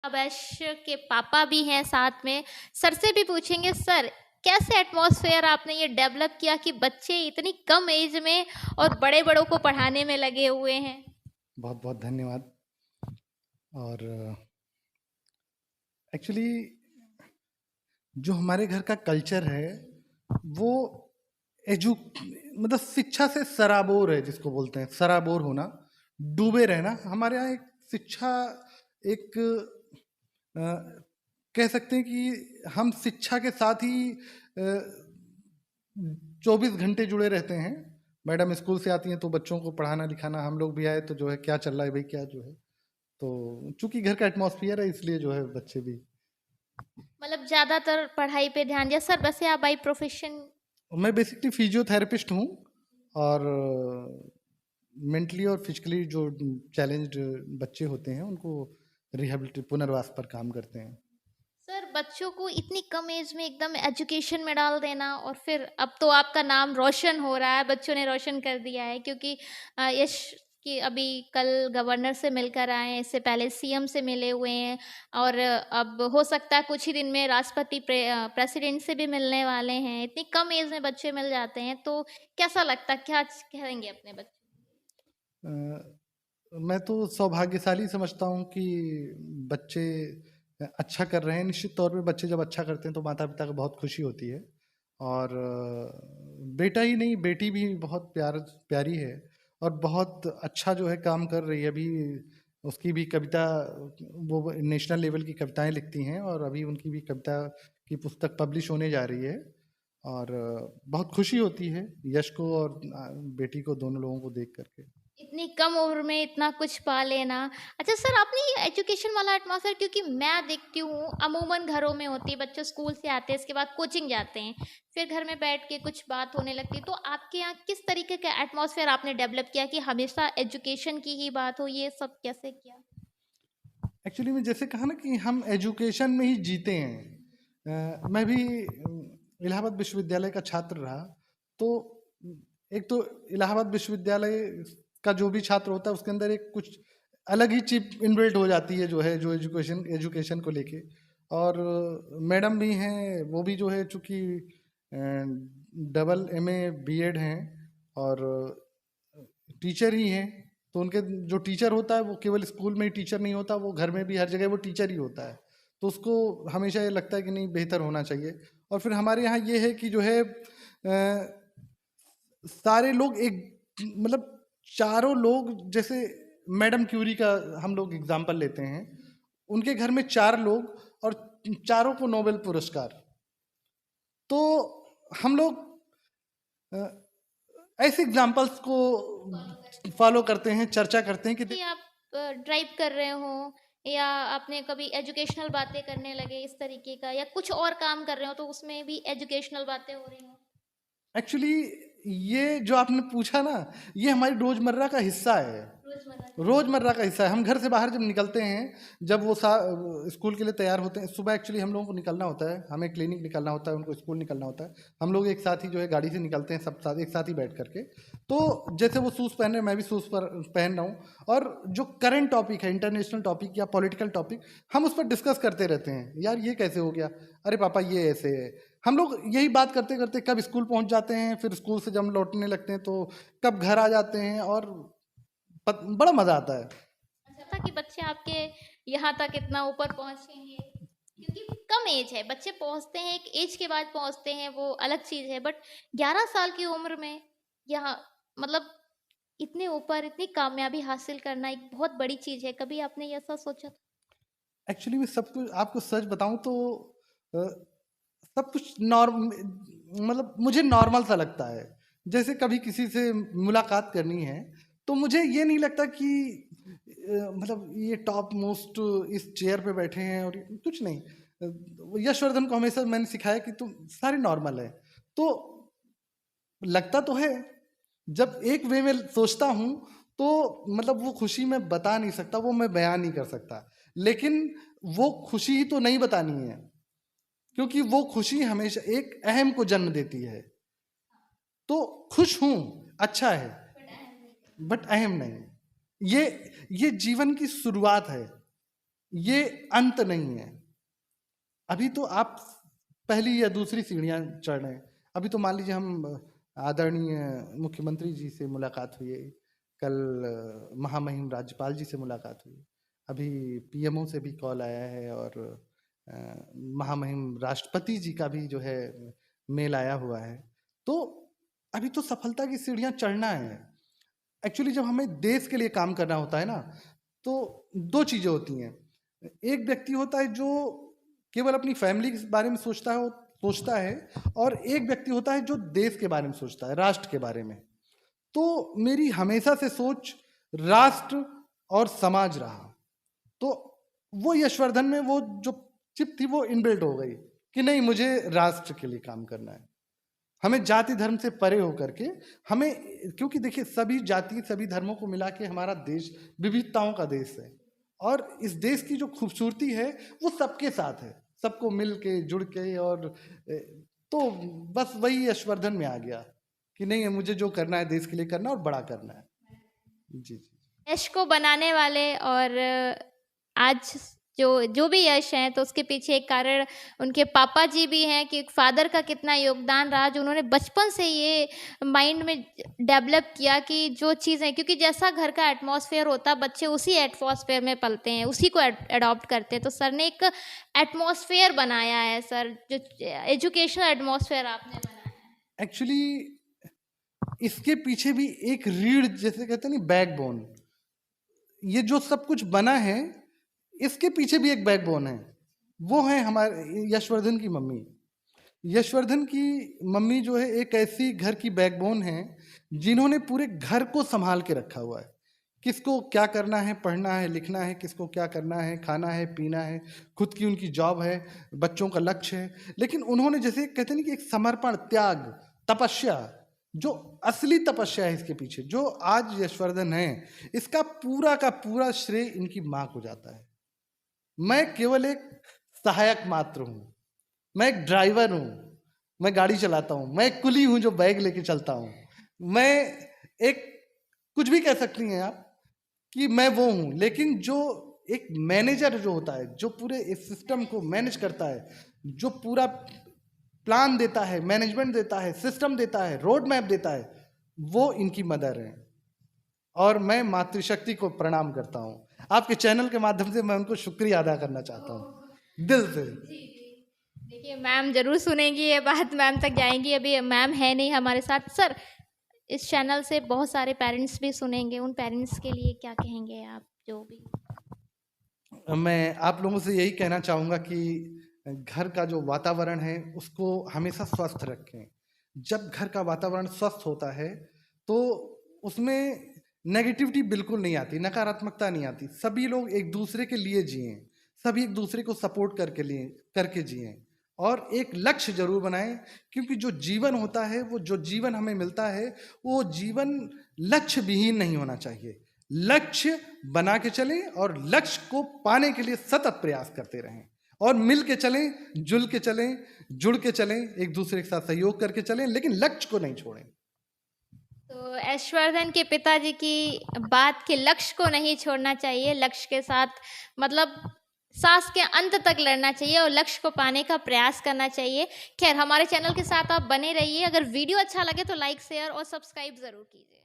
अवैश के पापा भी हैं साथ में। सर से भी पूछेंगे, सर कैसे एटमॉस्फेयर आपने ये डेवलप किया कि बच्चे इतनी कम एज में और बड़े बड़ों को पढ़ाने में लगे हुए हैं। बहुत बहुत धन्यवाद। और एक्चुअली जो हमारे घर का कल्चर है वो एजु मतलब शिक्षा से सराबोर है, जिसको बोलते हैं सराबोर होना, डूबे रहना। हमारे यहाँ एक शिक्षा एक अ, कह सकते हैं कि हम शिक्षा के साथ ही 24 घंटे जुड़े रहते हैं। मैडम स्कूल से आती हैं तो बच्चों को पढ़ाना लिखाना, हम लोग भी आए तो जो है क्या चल रहा है भाई, क्या जो है। तो चूंकि घर का एटमॉस्फेयर है इसलिए जो है बच्चे भी। मतलब ज्यादातर पढ़ाई पे ध्यान दिया। सर वैसे आप बाई प्रोफेशन। मैं बेसिकली फिजियोथेरेपिस्ट हूँ, और मेंटली और फिजिकली जो चैलेंज्ड बच्चे होते हैं उनको रिहेबिलिटी पुनर्वास पर काम करते हैं। सर बच्चों को इतनी कम एज में एकदम एजुकेशन में डाल देना, और फिर अब तो आपका नाम रोशन हो रहा है, बच्चों ने रोशन कर दिया है, क्योंकि यश कि अभी कल गवर्नर से मिलकर आए हैं, इससे पहले सीएम से मिले हुए हैं, और अब हो सकता है कुछ ही दिन में राष्ट्रपति प्रेसिडेंट से भी मिलने वाले हैं। इतनी कम एज में बच्चे मिल जाते हैं तो कैसा लगता है, क्या कहेंगे अपने बच्चे। अ, मैं तो सौभाग्यशाली समझता हूँ कि बच्चे अच्छा कर रहे हैं। निश्चित तौर पे बच्चे जब अच्छा करते हैं तो माता पिता को बहुत खुशी होती है। और बेटा ही नहीं, बेटी भी बहुत प्यारी है और बहुत अच्छा जो है काम कर रही है अभी। उसकी भी कविता, वो नेशनल लेवल की कविताएं लिखती हैं और अभी उनकी भी कविता की पुस्तक पब्लिश होने जा रही है। और बहुत खुशी होती है यश को और बेटी को, दोनों लोगों को देख करके। इतनी कम उम्र में इतना कुछ पा लेना। अच्छा सर, आपने ये एजुकेशन वाला एटमॉस्फेयर, क्योंकि मैं देखती हूँ अमूमन घरों में होती है, बच्चे स्कूल से आते हैं, इसके बाद कोचिंग जाते हैं, फिर घर में बैठ के कुछ बात होने लगती है, तो आपके यहाँ किस तरीके का एटमॉस्फेयर आपने डेवलप किया कि हमेशा एजुकेशन की ही बात हो, ये सब कैसे किया। एक्चुअली मैं जैसे कहा ना कि हम एजुकेशन में ही जीते हैं। मैं भी इलाहाबाद विश्वविद्यालय का छात्र रहा। तो एक तो इलाहाबाद विश्वविद्यालय का जो भी छात्र होता है उसके अंदर एक कुछ अलग ही चिप इनबिल्ट हो जाती है, जो है जो एजुकेशन एजुकेशन को लेके। और मैडम भी हैं, वो भी जो है चूँकि डबल एमए बीएड हैं और टीचर ही हैं। तो उनके जो टीचर होता है वो केवल स्कूल में ही टीचर नहीं होता, वो घर में भी हर जगह वो टीचर ही होता है। तो उसको हमेशा ये लगता है कि नहीं, बेहतर होना चाहिए। और फिर हमारे यहाँ ये है कि जो है सारे लोग एक मतलब चारों लोग, जैसे मैडम क्यूरी का हम लोग एग्जाम्पल लेते हैं, उनके घर में 4 लोग और चारों को नोबेल पुरस्कार। तो हम लोग अ, ऐसे एग्जाम्पल्स को फॉलो करते हैं, चर्चा करते हैं कि कि आप ड्राइव कर रहे हो, या आपने कभी एजुकेशनल बातें करने लगे इस तरीके का, या कुछ और काम कर रहे हो तो उसमें भी एजुकेशनल बातें हो रही हो। एक्चुअली ये जो आपने पूछा ना, ये हमारी रोजमर्रा का हिस्सा है। रोजमर्रा की रोजमर्रा का हिस्सा है। हम घर से बाहर जब निकलते हैं, जब वो स्कूल के लिए तैयार होते हैं, सुबह एक्चुअली हम लोगों को निकलना होता है, हमें क्लिनिक निकलना होता है, उनको स्कूल निकलना होता है। हम लोग एक साथ ही जो है गाड़ी से निकलते हैं, सब साथ एक साथ ही बैठ करके। तो जैसे वो शूज़ पहन रहे हैं, मैं भी शूज़ पर पहन रहा हूँ, और जो करंट टॉपिक है, इंटरनेशनल टॉपिक या पॉलिटिकल टॉपिक, हम उस पर डिस्कस करते रहते हैं। यार ये कैसे हो गया, अरे पापा ये ऐसे है। हम लोग यही बात करते करते कब स्कूल पहुंच जाते हैं, फिर स्कूल से जब हम लौटने लगते हैं तो कब घर आ जाते हैं, और बड़ा मजा आता है। अच्छा था कि बच्चे आपके यहाँ तक इतना ऊपर पहुँचे हैं, क्योंकि कम एज है, बच्चे पहुँचते हैं एक एज के बाद पहुँचते हैं, वो अलग चीज़ है, बट 11 साल की उम्र में यहाँ मतलब इतने ऊपर इतनी कामयाबी हासिल करना एक बहुत बड़ी चीज़ है। कभी आपने ऐसा सोचा था। एक्चुअली मैं सब कुछ आपको सच बताऊं तो अ, सब कुछ नॉर्म मतलब मुझे नॉर्मल सा लगता है। जैसे कभी किसी से मुलाकात करनी है तो मुझे ये नहीं लगता कि मतलब ये टॉप मोस्ट इस चेयर पे बैठे हैं और कुछ नहीं। यशवर्धन को हमेशा मैंने सिखाया कि तुम सारे नॉर्मल है। तो लगता तो है, जब एक वे में सोचता हूँ तो मतलब वो खुशी मैं बता नहीं सकता, वो मैं बयान नहीं कर सकता। लेकिन वो खुशी ही तो नहीं बतानी है, क्योंकि वो खुशी हमेशा एक अहम को जन्म देती है। तो खुश हूँ, अच्छा है, बट अहम नहीं। ये ये जीवन की शुरुआत है। ये अंत नहीं है। अभी तो आप पहली या दूसरी सीढ़ियां चढ़ रहे हैं। अभी तो मान लीजिए हम आदरणीय मुख्यमंत्री जी से मुलाकात हुई है, कल महामहिम राज्यपाल जी से मुलाकात हुई, अभी पीएमओ से भी कॉल आया है, और महामहिम राष्ट्रपति जी का भी जो है मेल आया हुआ है। तो अभी तो सफलता की सीढ़ियां चढ़ना है। एक्चुअली जब हमें देश के लिए काम करना होता है ना, तो दो चीजें होती हैं। एक व्यक्ति होता है जो केवल अपनी फैमिली के बारे में सोचता है, और एक व्यक्ति होता है जो देश के बारे में सोचता है, राष्ट्र के बारे में। तो मेरी हमेशा से सोच राष्ट्र और समाज रहा। तो वो यशवर्धन में वो जो चिप थी वो इनबिल्ट हो गई कि नहीं, मुझे राष्ट्र के लिए काम करना है। हमें जाति धर्म से परे होकर के हमें, क्योंकि देखिए सभी जाति सभी धर्मों को मिला के हमारा देश विविधताओं का देश है, और इस देश की जो खूबसूरती है वो सबके साथ है, सबको मिल के जुड़ के। और तो बस वही यशवर्धन में आ गया कि नहीं, मुझे जो करना है देश के लिए करना है और बड़ा करना है। जी जी। यश को बनाने वाले और आज जो भी यश हैं, तो उसके पीछे एक कारण उनके पापा जी भी हैं कि फादर का कितना योगदान रहा, जो उन्होंने बचपन से ये माइंड में डेवलप किया कि जो चीज़ें, क्योंकि जैसा घर का एटमॉस्फेयर होता है बच्चे उसी एटमॉस्फेयर में पलते हैं, उसी को अडॉप्ट करते हैं। तो सर ने एक एटमॉस्फेयर बनाया है सर, जो एजुकेशनल एटमॉस्फेयर आपने बनाया है। एक्चुअली इसके पीछे भी एक रीढ़, जैसे कहते हैं ना, बैकबोन, ये जो सब कुछ बना है इसके पीछे भी एक बैकबोन है। वो है हमारे यशवर्धन की मम्मी। यशवर्धन की मम्मी जो है एक ऐसी घर की बैकबोन है जिन्होंने पूरे घर को संभाल के रखा हुआ है। किसको क्या करना है, पढ़ना है, लिखना है, किसको क्या करना है, खाना है, पीना है, खुद की उनकी जॉब है, बच्चों का लक्ष्य है। लेकिन उन्होंने जैसे कहते नहीं कि एक समर्पण, त्याग, तपस्या, जो असली तपस्या है इसके पीछे, जो आज यशवर्धन है, इसका पूरा का पूरा श्रेय इनकी माँ को जाता है। मैं केवल एक सहायक मात्र हूं, मैं एक ड्राइवर हूं, मैं गाड़ी चलाता हूं, मैं एक कुली हूं जो बैग लेके चलता हूं, मैं एक कुछ भी कह सकती हैं आप कि मैं वो हूं। लेकिन जो एक मैनेजर जो होता है, जो पूरे इस सिस्टम को मैनेज करता है, जो पूरा प्लान देता है, मैनेजमेंट देता है, सिस्टम देता है, रोड मैप देता है, वो इनकी मदर है। और मैं मातृशक्ति को प्रणाम करता हूँ। आपके चैनल के माध्यम से मैं उनको शुक्रिया अदा करना चाहता हूँ दिल से। देखिए मैम जरूर सुनेंगी ये बात, मैम तक जाएंगी। अभी मैम है नहीं हमारे साथ। सर, इस चैनल से बहुत सारे पेरेंट्स भी सुनेंगे, उन पेरेंट्स के लिए क्या कहेंगे आप? जो भी मैं आप लोगों से यही कहना चाहूँगा कि घर का जो वातावरण है उसको हमेशा स्वस्थ रखें। जब घर का वातावरण स्वस्थ होता है तो उसमें नेगेटिविटी बिल्कुल नहीं आती, नकारात्मकता नहीं आती। सभी लोग एक दूसरे के लिए जिएं, सभी एक दूसरे को सपोर्ट करके जिएं, और एक लक्ष्य जरूर बनाएं। क्योंकि जो जीवन होता है, वो जो जीवन हमें मिलता है, वो जीवन लक्ष्य विहीन नहीं होना चाहिए। लक्ष्य बना के चलें और लक्ष्य को पाने के लिए सतत प्रयास करते रहें, और मिल के चलें, जुल के चलें, जुड़ के चलें, एक दूसरे के साथ सहयोग करके चलें, लेकिन लक्ष्य को नहीं छोड़ें। तो यशवर्धन के पिताजी की बात के लक्ष्य को नहीं छोड़ना चाहिए, लक्ष्य के साथ मतलब सांस के अंत तक लड़ना चाहिए और लक्ष्य को पाने का प्रयास करना चाहिए। खैर, हमारे चैनल के साथ आप बने रहिए। अगर वीडियो अच्छा लगे तो लाइक, शेयर और सब्सक्राइब जरूर कीजिए।